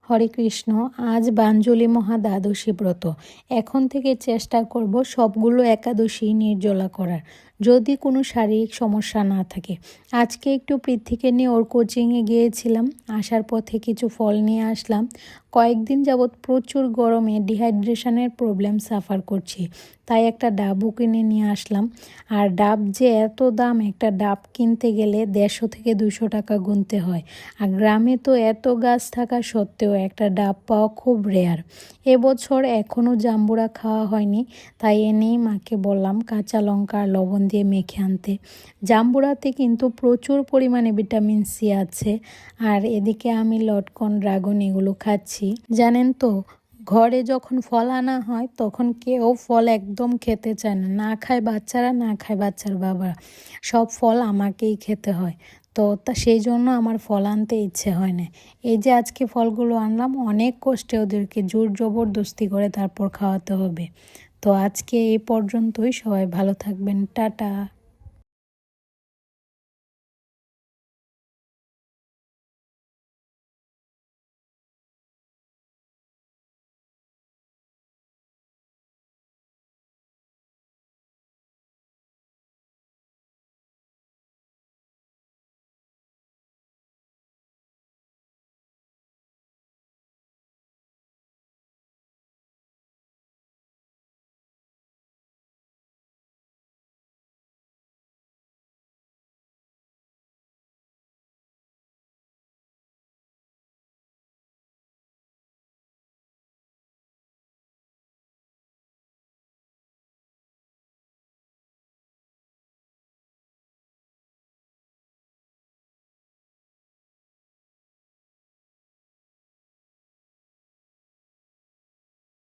হরে কৃষ্ণ। আজ বাঞ্জলি মহা দ্বাদশী ব্রত। এখন থেকে চেষ্টা করব সবগুলো একাদশী নির্জলা করার, যদি কোনো শারীরিক সমস্যা না থাকে। আজকে একটু পৃথ্বীকে নিয়ে ওর কোচিংয়ে গিয়েছিলাম, আসার পথে কিছু ফল নিয়ে আসলাম। কয়েকদিন যাবৎ প্রচুর গরমে ডিহাইড্রেশনের প্রবলেম সাফার করছি, তাই একটা ডাবও কিনে নিয়ে আসলাম। আর ডাব যে এত দাম, একটা ডাব কিনতে গেলে 150 থেকে 200 টাকা গুনতে হয়। আর গ্রামে তো এত গাছ থাকা সত্ত্বেও একটা ডাব পাওয়া খুব রেয়ার। এবছর এখনও জাম্বুরা খাওয়া হয়নি, তাই এনেই মাকে বললাম কাঁচা লঙ্কা আর লবণ দিয়ে মেখে আনতে। জাম্বুরাতে কিন্তু প্রচুর পরিমাণে ভিটামিন সি আছে। আর এদিকে আমি লটকন, ড্রাগন এগুলো খাচ্ছি। জানেন তো, ঘরে যখন ফল আনা হয় তখন কেউ ফল একদম খেতে চায় না, না খায় বাচ্চারা, না খায় বাচ্চার বাবা, সব ফল আমাকেই খেতে হয়। তো সেই জন্য আমার ফল আনতে ইচ্ছে হয় না। এই যে আজকে ফলগুলো আনলাম, অনেক কষ্টে ওদেরকে জোর জবরদস্তি করে তারপর খাওয়াতে হবে। তো আজকে এই পর্যন্তই, সবাই ভালো থাকবেন, টাটা।